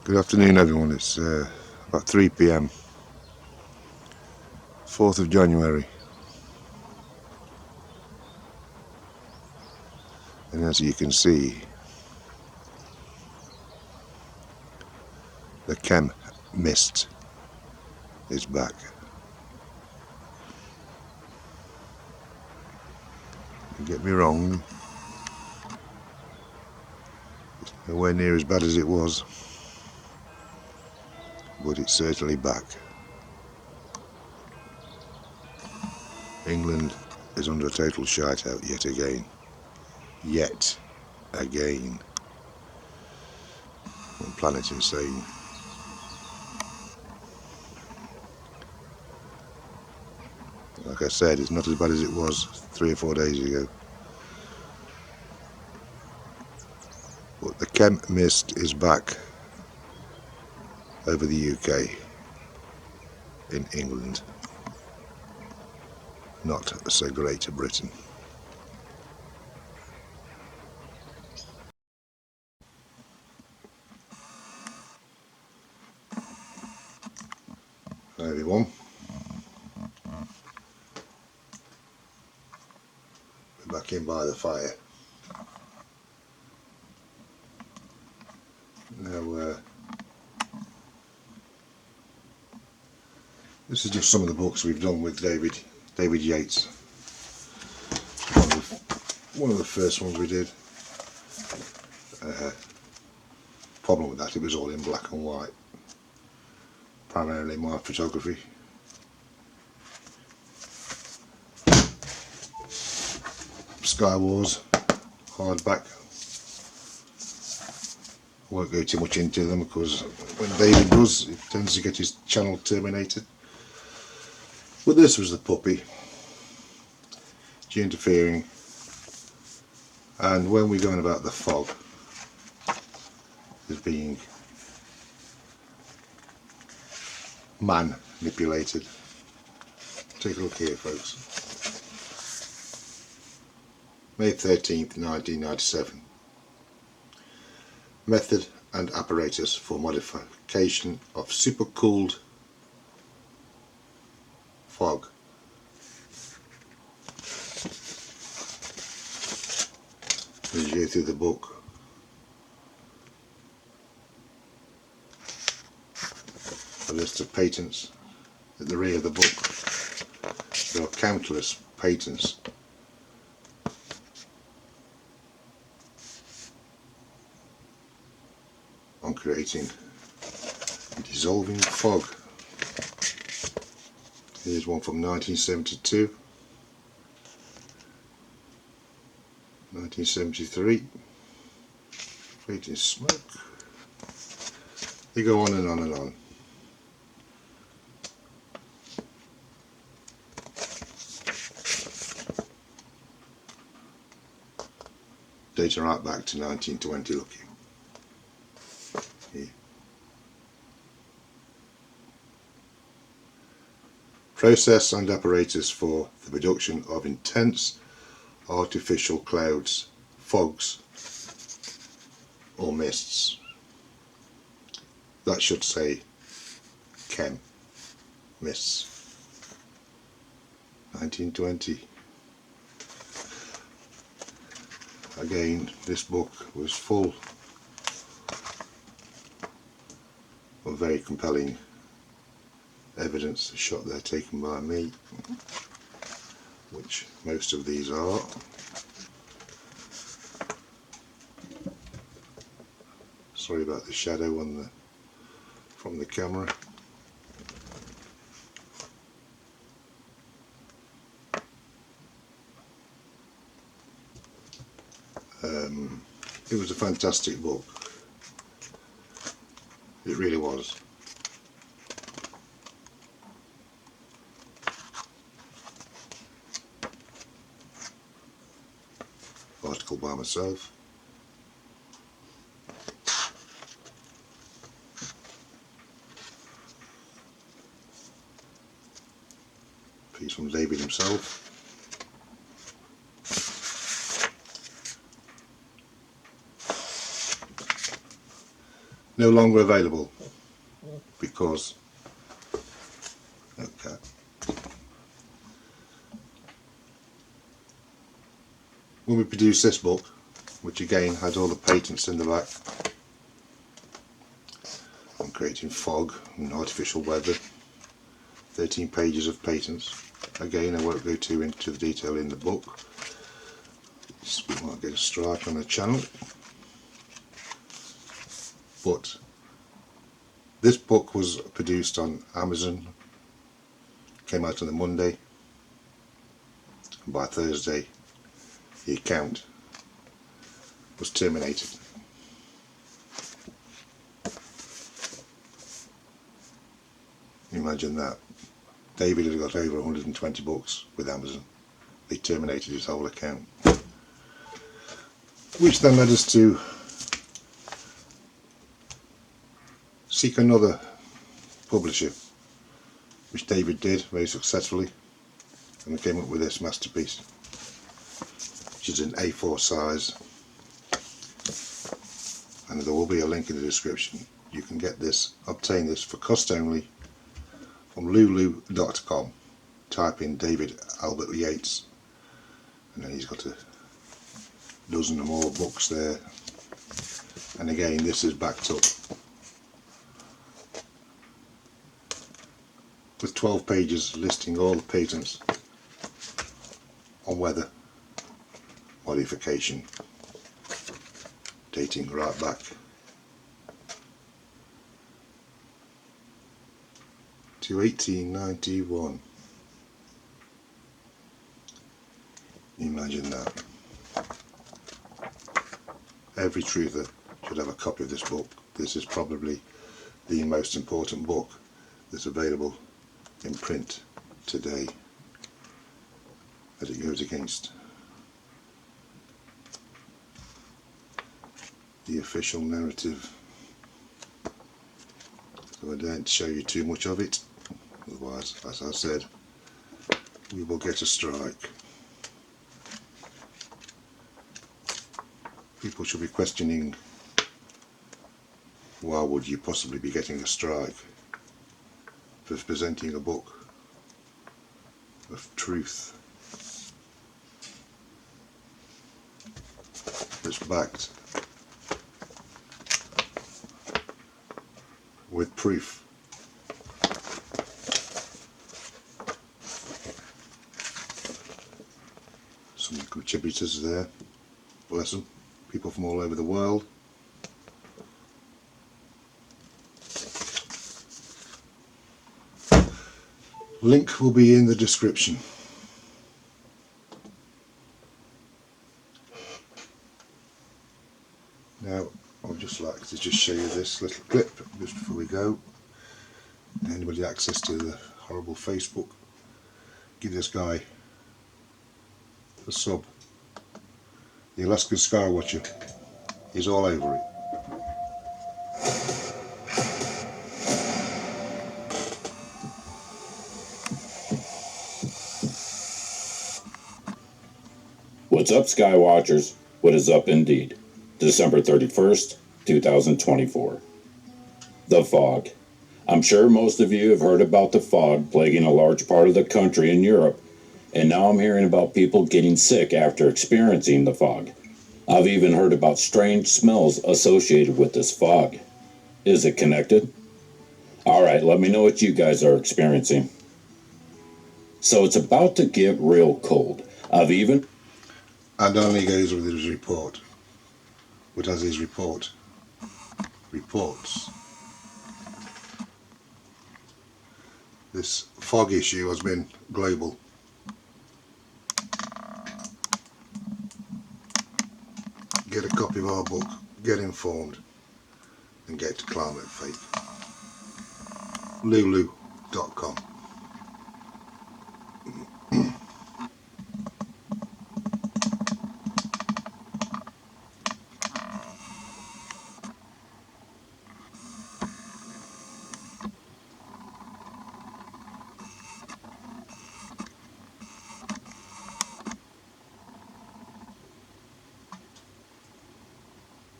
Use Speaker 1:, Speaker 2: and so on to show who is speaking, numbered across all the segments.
Speaker 1: Good afternoon everyone, it's about 3 p.m, 4th of January, and as you can see, the CHEM-MIST is back. Don't get me wrong, it's nowhere near as bad as it was, but it's certainly back. England is under a total shite-out yet again. Yet again. One planet insane. Like I said, it's not as bad as it was 3 or 4 days ago. But the CHEM-MIST is back over the UK, in England, not so great Britain. Hi everyone, we're back in by the fire. Now this is just some of the books we've done with David Yates. One of the first ones we did. Problem with that, it was all in black and white, primarily my photography. Sky Wars, hardback. I won't go too much into them because when David does, he tends to get his channel terminated. But this was the puppy, interfering, and when we're going about the fog as being manipulated. Take a look here, folks. May 13th, 1997. Method and apparatus for modification of supercooled fog. As you go through the book, a list of patents. At the rear of the book, there are countless patents on creating dissolving fog. Here's one from 1972, 1973, creating smoke. They go on and on and on. Data right back to 1920, look here. Process and apparatus for the production of intense artificial clouds, fogs or mists. That should say CHEM-MIST. 1920. Again, this book was full of very compelling evidence. A shot there taken by me, which most of these are. Sorry about the shadow on from the camera. It was a fantastic book. It really was. Article by myself. Piece from David himself. no longer available because, okay, when we produced this book, which again had all the patents in the back on creating fog and artificial weather, 13 pages of patents. Again, I won't go too into the detail in the book. We might get a strike on the channel. But this book was produced on Amazon, came out on a Monday, and by Thursday the account was terminated. Imagine that. David had got over 120 books with Amazon. They terminated his whole account. Which then led us to seek another publisher, which David did very successfully, and we came up with this masterpiece, which is an A4 size, and there will be a link in the description. You can get this, obtain this for cost only from lulu.com. Type in David Albert Yates, and then he's got a dozen or more books there, and again this is backed up with 12 pages listing all the patents on weather modification, dating right back to 1891. Imagine that. Every truther should have a copy of this book. This is probably the most important book that's available in print today, as it goes against the official narrative. So I don't show you too much of it, otherwise, as I said, we will get a strike. People should be questioning, why would you possibly be getting a strike for presenting a book of truth that's backed with proof. Some contributors there, bless them, people from all over the world. Link will be in the description. Now, I'd just like to just show you this little clip just before we go. Anybody access to the horrible Facebook, give this guy a sub. The Alaskan Skywatcher is all over it.
Speaker 2: What's up, Skywatchers? What is up indeed? December 31st, 2024. The fog. I'm sure most of you have heard about the fog plaguing a large part of the country in Europe, and now I'm hearing about people getting sick after experiencing the fog. I've even heard about strange smells associated with this fog. Is it connected? Alright, let me know what you guys are experiencing. So it's about to get real cold. And
Speaker 1: only goes with his report. But as his report reports, this fog issue has been global. Get a copy of our book, get informed, and get to climate faith. Lulu.com.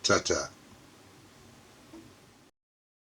Speaker 1: Ta-ta.